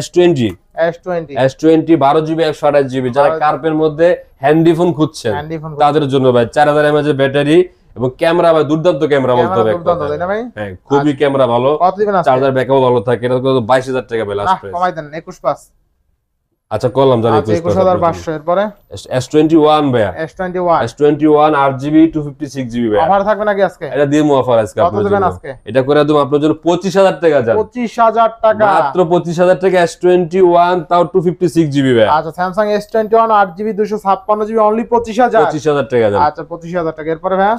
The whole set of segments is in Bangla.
S20 S20 12GB 128GB যারা কার্পের মধ্যে হ্যান্ডি ফোন খুঁজছেন তাদের জন্য ভাই 4000 mAh এর ব্যাটারি এবং ক্যামেরা ভাই দুর্দান্ত ক্যামেরা বলতে হবে হ্যাঁ খুবই ক্যামেরা ভালো চার্জার ব্যাকআপ ভালো থাকে এটা 22000 টাকা ভাই লাস্ট প্রাইস কমাই দেন 25 আচ্ছা করলাম জানি 21500 এর পরে S21 ভাই S21 8GB 256GB ভাই অফার থাকবে নাকি আজকে এটা দিমু অফার আজকে আপনাদের জন্য এটা করে দেব আপনাদের জন্য 25000 টাকা জান 25000 টাকা মাত্র 25000 টাকা S21 তাও 256GB ভাই আচ্ছা Samsung S21 8GB 256GB only 25000 টাকা জান আচ্ছা 25000 টাকা এর পরে ভাই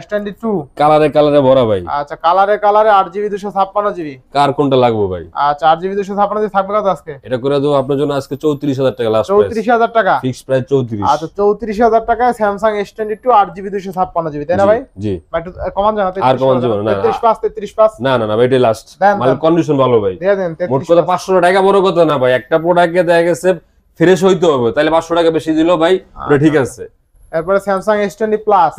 S22 কালারে ভরা ভাই আচ্ছা কালারে 8GB 256GB কার কোনটা লাগবে ভাই আচ্ছা 8GB 256GB থাকবে কত আজকে এটা করে দেব আপনাদের জন্য আজকে 34000 টাকা লাস্ট প্রাইস 34000 টাকা ফিক্স প্রাইস 34 আচ্ছা 34000 টাকা Samsung S22 8GB 256GB তাই না ভাই জি ভাই একটু কমান জানাতে আর কমান যাবে না 33 না ভাই এটা লাস্ট মানে কন্ডিশন ভালো ভাই দিয়ে দেন মোট কথা 500 টাকা বড় কথা না ভাই একটা প্রোডাক্টে দেখা গেছে ফ্রেশ হইতে হবে তাহলে 500 টাকা বেশি দিলো ভাই পুরো ঠিক আছে এরপর Samsung S20 প্লাস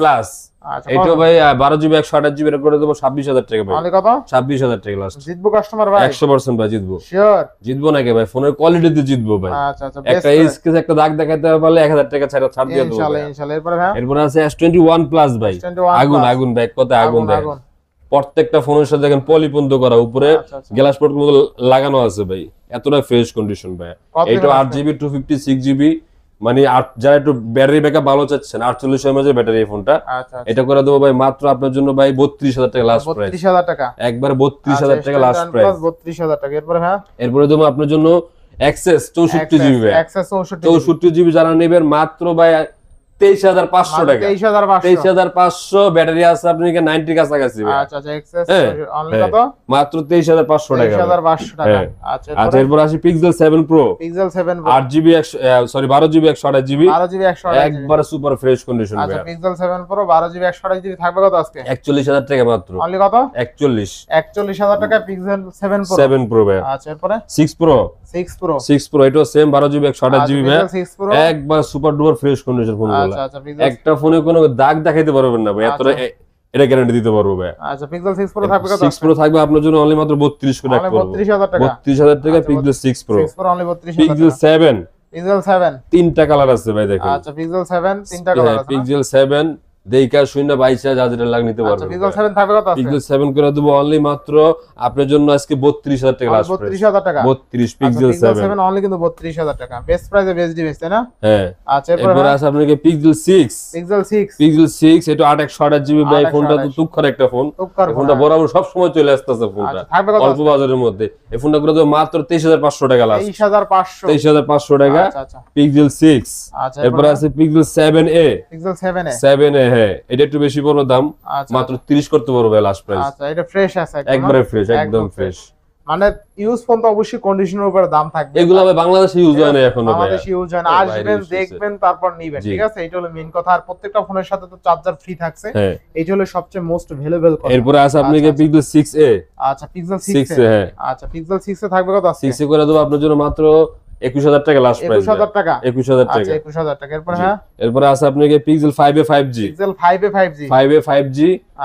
আচ্ছা এটা ভাই 12GB 128GB এর করে দেব 26000 টাকা ভাই কত 26000 টাকা লাস্ট জিতবো কাস্টমার ভাই 100% ভাই জিতবো শিওর জিতবো নাকি ভাই ফোনের কোয়ালিটিতে জিতবো ভাই আচ্ছা একটা স্কেচ একটা দাগ দেখাতে পারলে 1000 টাকা ছাড় দিয়ে দেব ইনশাআল্লাহ এরপর ভাই এরপর আছে S21 প্লাস ভাই আগুন ব্যাক কথা আগুন দেয় প্রত্যেকটা ফোনের সাথে দেখেন পলিপন্ত করা উপরে গ্লাস পট লাগানো আছে ভাই এতটা ফ্রেশ কন্ডিশন ভাই এটা 8GB 256GB মানে যারা একটু ব্যাটারি ব্যাকআপ ভালো চাচ্ছেন 48 mAh ব্যাটারি এই ফোনটা এটা করে দেবো ভাই মাত্র আপনার জন্য ভাই 32000 টাকা লাস্ট প্রাইস 32000 টাকা একবার 32000 টাকা লাস্ট প্রাইস 32000 টাকা এরপর হ্যাঁ এরপরে দেবো আপনার জন্য অ্যাক্সেস 64GB ভাই অ্যাক্সেস 64GB যারা নেবেন মাত্র ভাই 23500 টাকা 23500 ব্যাটারি আছে আপনি কি 90 কাছাকাছি আচ্ছা এক্সেস অনলি কত মাত্র 23500 টাকা 23500 টাকা আচ্ছা এরপর আসি Pixel 7 Pro 8GB 12GB 128GB একবার সুপার ফ্রেশ কন্ডিশন ভাই আচ্ছা Pixel 7 Pro 12GB 128GB থাকবে কত আজকে 41000 টাকা মাত্র অনলি কত 41000 টাকা Pixel 7 Pro ভাই আচ্ছা এরপরে 6 Pro এটা সেম 12GB 128GB ভাই একবার super duper fresh condition phone একটা ফোনে কোনো দাগ দেখাইতে পারবেন না ভাই এতটা এটা গ্যারান্টি দিতে পারবো ভাই আচ্ছা Pixel 6 Pro থাকবে কত 6 Pro থাকবে আপনার জন্য অনলি মাত্র 32 করে রাখবো 32000 টাকা Pixel 6 Pro অনলি 32000 Pixel 7 তিনটা কালার আছে ভাই দেখুন আচ্ছা Pixel 7 তিনটা কালার আছে Pixel 7 দেইকা শুনে 22000 যা যেটা লাগ নিতে পারবেন আচ্ছা Pixel 7 থাকবে কত আছে Pixel 7 করে দেব অনলি মাত্র আপনার জন্য আজকে 32000 টাকা লাস্ট প্রাইস 32000 টাকা 32 Pixel 7 অনলি কিন্তু 32000 টাকা বেস্ট প্রাইসে বেস্ট ডিভাইস তাই না হ্যাঁ আচ্ছা এরপর আছে আপনাকে Pixel 6 এটা 8GB ভাই ফোনটা তো তুক্কার একটা ফোন ফোনটা বরাবর সব সময় চলে আসতেছে ফোনটা অল্প বাজারের মধ্যে এই ফোনটা করে দেব মাত্র 23500 টাকা লাস্ট 23500 টাকা Pixel 6 আচ্ছা এরপর আছে Pixel 7a Pixel 7a হ্যাঁ এটা একটু বেশি বড় দাম মাত্র 30 করতে পারবে লাস্ট প্রাইস আচ্ছা এটা ফ্রেশ আছে একবারে ফ্রেশ একদম ফ্রেশ মানে ইউজ ফোন তো অবশ্যই কন্ডিশনের উপর দাম থাকবে এগুলো ভাই বাংলাদেশে ইউজ হয় না এখনো ভাই বাংলাদেশে ইউজ হয় না আসবেন দেখবেন তারপর নিবেন ঠিক আছে এটা হলো মেইন কথা আর প্রত্যেকটা ফোনের সাথে তো চার্জার ফ্রি থাকছে এইটা হলো সবচেয়ে মোস্ট ভ্যালুয়েবল কথা এরপর আছে আপনাকে Pixel 6a আচ্ছা Pixel 6a হ্যাঁ আচ্ছা Pixel 6 এ থাকবে কত আছে 6 এ করে দেব আপনার জন্য মাত্র 21000 টাকা লাস্ট প্রাইস 21000 টাকা 21000 টাকা আচ্ছা 21000 টাকা এরপর হ্যাঁ এরপর আছে আপনাকে Pixel 5a 5G Pixel 5a 5G 5a 5G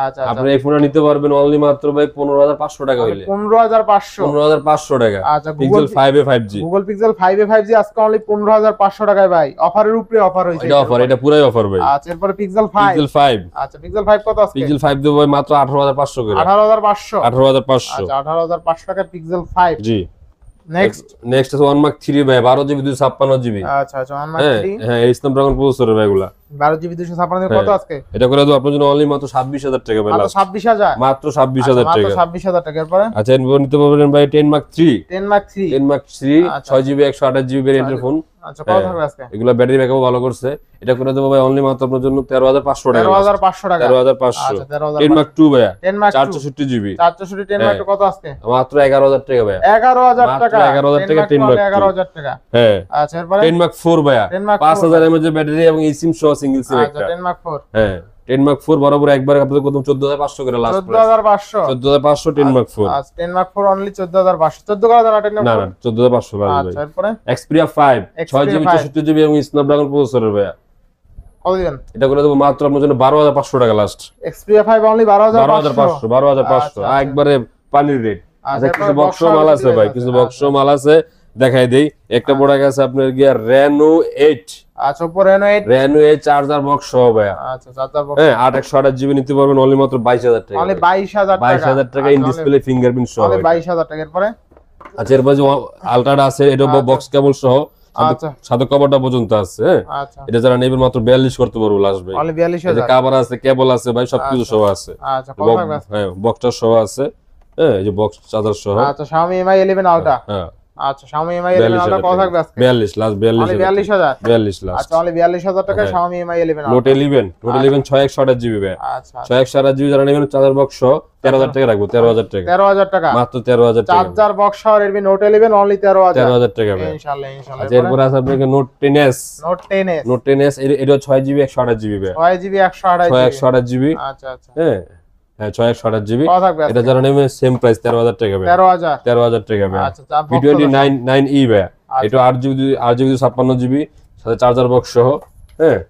আচ্ছা আপনি এই ফোনটা নিতে পারবেন অনলি মাত্র ভাই 15500 টাকা হইলে 15500 টাকা আচ্ছা Pixel 5a 5G Google Pixel 5a 5G আজকে অনলি 15500 টাকায় ভাই অফারের উপরে অফার হইছে এটা অফার এটা পুরাই অফার ভাই আচ্ছা এরপর Pixel 5 আচ্ছা Pixel 5 কত আছে Pixel 5 দেব ভাই মাত্র 18500 করে 18500 আচ্ছা 18500 টাকা Pixel 5 জি নেক্সট আছে 1 Mark 3 ভাই 12GB 256GB আচ্ছা 1 Mark 3 হ্যাঁ Snapdragon প্রসেসর ভাই এগুলা 12GB 256 কত আজকে এটা করে দাও আপনার জন্য অনলি মাত্র 26000 টাকা ভাই মাত্র 26000 টাকা মাত্র 26000 টাকা এরপর আচ্ছা এরপর নিতে পারবেন ভাই 10 Mark 3 6GB 128GB ভেরিয়েন্টের ফোন আচ্ছা কত থাকবে আজকে এগুলা ব্যাটারি ব্যাকআপ ভালো করছে এটা করে দেব ভাই অনলি মাত্র আপনার জন্য 13500 টাকা 13500 টাকা 13500 আচ্ছা 10 Mark 2 ভাই 464GB 10 Mark কত আজকে মাত্র 11000 টাকা ভাই 11000 টাকা 11000 টাকা 10 Mark 11000 টাকা হ্যাঁ আচ্ছা এরপর 10 Mark 4 ভাই 5000 mAh ব্যাটারি এবং eSIM সহ সিঙ্গেল সিম একটা 10 Mark 4 হ্যাঁ 10 Mark 4 বরাবর একবার আপনাদের কত 14500 করে লাস্ট 14500 10 Mark 4 আচ্ছা 10 Mark 4 অনলি 14500 14 করা দাঁড়া 10 Mark না 14500 ভাই আচ্ছা এরপর Xperia 5 6GB 64GB এবং Snapdragon প্রসেসরের ভাই কত দিবেন এটা করে দেব মাত্র আপনার জন্য 12500 টাকা লাস্ট Xperia 5 অনলি 12500 একবারে পানির রেট আচ্ছা কিছু বক্স মাল আছে ভাই, কিছু বক্স মাল আছে দেখাই দেই। একটা প্রোডাক্ট আছে আপনার গিয়া Reno 8। আচ্ছা Oppo Reno 8, Reno 8 charger box সহ ভাই। আচ্ছা চার্জার বক্স, হ্যাঁ 8 জিবি নিতে পারবেন অনলি মাত্র 22000 টাকা। অনলি 22000 টাকা, 22000 টাকা ইন ডিসপ্লে ফিঙ্গারপ্রিন্ট সহ, অনলি 22000 টাকা। এরপরে আচ্ছা এরপর যে আলট্রাটা আছে এটা বক্স কেবল সহ, আচ্ছা সাথে কভারটা পর্যন্ত আছে। হ্যাঁ আচ্ছা এটা যারা নেবেন মাত্র 42 করতে পারবো লাস্ট ভাই। অনলি 42000, কভার আছে, কেবল আছে ভাই, সবকিছু সহ আছে। আচ্ছা কত থাকবে? হ্যাঁ বক্সটা সহ আছে, হ্যাঁ এই যে বক্স চার্জার সহ। আচ্ছা Xiaomi Mi 11 Ultra, হ্যাঁ আচ্ছা Xiaomi Mi 11 Ultra কত থাকবে আজকে? 42 লাস্ট, 42000, 42 লাস্ট। আচ্ছা অনলি 42000 টাকা Xiaomi Mi 11 নোট 11 628 জিবি ভাই। আচ্ছা 628 জিবি যারা নেবেন চার্জার বক্স সহ 13000 টাকা রাখবো, 13000 টাকা, 13000 টাকা মাত্র 13000 টাকা। চার্জার বক্স আর Redmi Note 11 অনলি 13000, 13000 টাকা ভাই। ইনশাআল্লাহ ইনশাআল্লাহ। আচ্ছা এরপর আছে আপনাকে note 10s, Note 10s, note 10s এটা 6 জিবি 128 জিবি ভাই। 6 জিবি 128 128 জিবি, আচ্ছা আচ্ছা হ্যাঁ হ্যাঁ 628 জিবি। কত থাকবে আজকে? এটা যারা নেবেন সেম প্রাইস 13000 টাকা ভাই। 13000, 13000 টাকা ভাই। আচ্ছা যা V29 9e ভাই। এটা 8 জিবি 56 জিবি সাথে চার্জার বক্স সহ। হ্যাঁ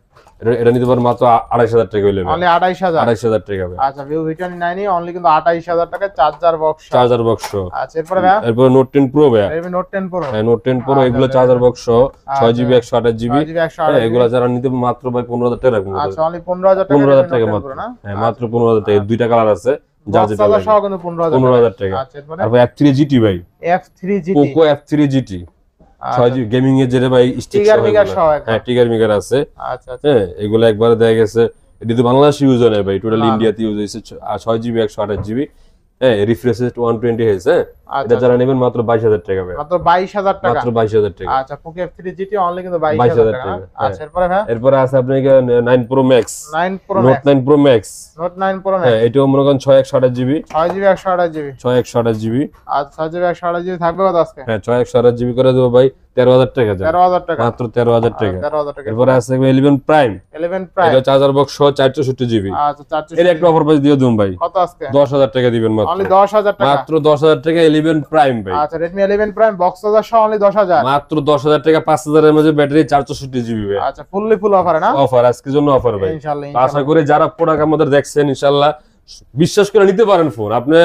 এটা নিতে পারেন মাত্র 28000 টাকা হইলে ভাই। অনলি 28000, 28000 টাকা ভাই। আচ্ছা Vivo V29 অনলি কিন্তু 28000 টাকা চার্জার বক্স, চার্জার বক্স সহ। আচ্ছা এরপরে ভাই এরপর নোট 10 প্রো ভাই। Redmi Note 10 Pro, হ্যাঁ নোট 10 প্রো এগুলো চার্জার বক্স সহ 6 জিবি 128 জিবি। 6 জিবি 128, হ্যাঁ এগুলো যারা নিতে মাত্র ভাই 15000 টাকা রাখুন। আচ্ছা অনলি 15000 টাকা, 15000 টাকা Redmi Note 10 মাত্র। Pro না? হ্যাঁ মাত্র 15000 টাকা, দুইটা কালার আছে যা যেটা চার্জার লাগে। সহ কিন্তু 15000 15000 টাকা। আচ্ছা এরপরে আর ভাই F3 GT ভাই, F3 GT, Poco F3 GT 6 GB gaming এর যেটা ভাই স্টিক Trigger সহ Trigger এগুলো। সহ একদম। হ্যাঁ ট্রিগার মিগার আছে। আচ্ছা আচ্ছা হ্যাঁ এগুলো একবারে দেখা গেছে এটা তো বাংলাদেশে ইউজ হয় না ভাই, টোটাল না, না। ইন্ডিয়াতে ইউজ হইছে। আর 6 জিবি 128 জিবি, হ্যাঁ রিফ্রেশ রেট 120 Hz। হ্যাঁ আচ্ছা, এটা যারা নেবেন মাত্র 22000 টাকা ভাই। মাত্র 22000 টাকা, মাত্র 22000 টাকা। আচ্ছা পোকো F3 GT অনলি কিন্তু 22000 টাকা না? টাকা, আচ্ছা এরপরে ভাই এরপর আছে আপনার 9 Pro Max, 9 Pro note Max, 9 Pro Max। Note 9 Pro Max, হ্যাঁ এটাও মনে করেন 6 128 জিবি, 6 জিবি 128 জিবি, 6 128 জিবি। আচ্ছা 6 জিবি 128 জিবি থাকবে কত আজকে? হ্যাঁ 6 128 জিবি করে দেবো ভাই 13000 টাকা যায়, 13000 টাকা, মাত্র 13000 টাকা। 13000 টাকা। এরপর আছে 11 Prime, 11 Prime, এটা চার্জার বক্স সহ 464 জিবি। আচ্ছা 400 এর একটা অফার প্রাইস দিয়ে দিন ভাই, কত আজকে? 10000 টাকা দিবেন মাত্র, অনলি 10000 টাকা, মাত্র 10000 টাকা 11 Prime ভাই। আচ্ছা Redmi 11 Prime বক্স চার্জার সহ অনলি 10000, মাত্র 10000 টাকা, 5000 এর মধ্যে ব্যাটারি 464 জিবি ভাই। আচ্ছা ফুল অফারে না? অফার আজকের জন্য অফার ভাই। ইনশাআল্লাহ আশা করি যারা প্রোডাক্ট আমাদের দেখছেন ইনশাআল্লাহ বিশ্বাস করে নিতে পারেন ফোন। আপনি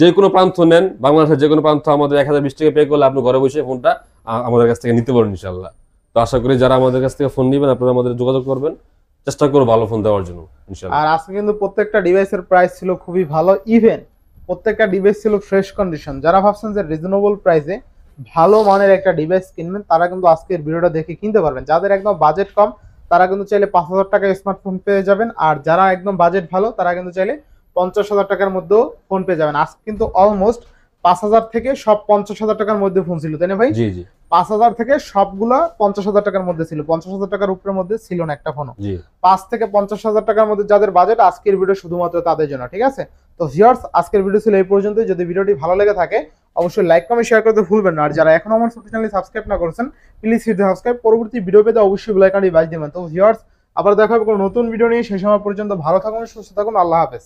যে কোনো প্রান্ত নেন, বাংলাদেশের যে কোনো প্রান্ত আমাদের 1020 টাকা পে করলে আপনি ঘরে বসে ফোনটা আমাদের কাছ থেকে নিতে পারেন ইনশাআল্লাহ। তো আশা করি যারা আমাদের কাছ থেকে ফোন নেবেন আপনারা আমাদের যোগাযোগ করবেন, চেষ্টা করব ভালো ফোন দেওয়ার জন্য ইনশাআল্লাহ। আর আজকে কিন্তু প্রত্যেকটা ডিভাইসের প্রাইস ছিল খুবই ভালো, ইভেন প্রত্যেকটা ডিভাইস ছিল ফ্রেশ কন্ডিশন। যারা ভাবছেন যে রিজনেবল প্রাইসে ভালো মানের একটা ডিভাইস কিনবেন তারা কিন্তু আজকের ভিডিওটা দেখে কিনতে পারবেন। যাদের একদম বাজেট কম তারা কিন্তু চাইলে 5000 টাকায় স্মার্টফোন পেয়ে যাবেন, আর যারা একদম বাজেট ভালো তারা কিন্তু চাইলে 50000 টাকার মধ্যেও ফোন পেয়ে যাবেন। আজকে কিন্তু অলমোস্ট 5000 থেকে সব 50000 টাকার মধ্যে ফোন ছিল, তাই না ভাই? জি জি 5000 থেকে সবগুলা 50000 টাকার মধ্যে ছিল, 50000 টাকার উপরের মধ্যে ছিল না একটা ফোনও। জি 5 থেকে 50000 টাকার মধ্যে যাদের বাজেট আজকের ভিডিও শুধুমাত্র তাদের জন্য, ঠিক আছে? তো ভিউয়ার্স আজকের ভিডিও ছিল এই পর্যন্ত। যদি ভিডিওটি ভালো লেগে থাকে অবশ্যই লাইক কমেন্ট শেয়ার করতে ভুলবেন না। আর যারা এখনো আমার চ্যানেলটি সাবস্ক্রাইব না করেছেন প্লিজ হিট দ্য সাবস্ক্রাইব, পরবর্তী ভিডিও পেতে অবশ্যই বেল আইকনটি বাজিয়ে দিবেন। তো ভিউয়ার্স আবার দেখা হবে কোনো নতুন ভিডিও নিয়ে, সেই সময় পর্যন্ত ভালো থাকুন, সুস্থ থাকুন, আল্লাহ হাফেজ।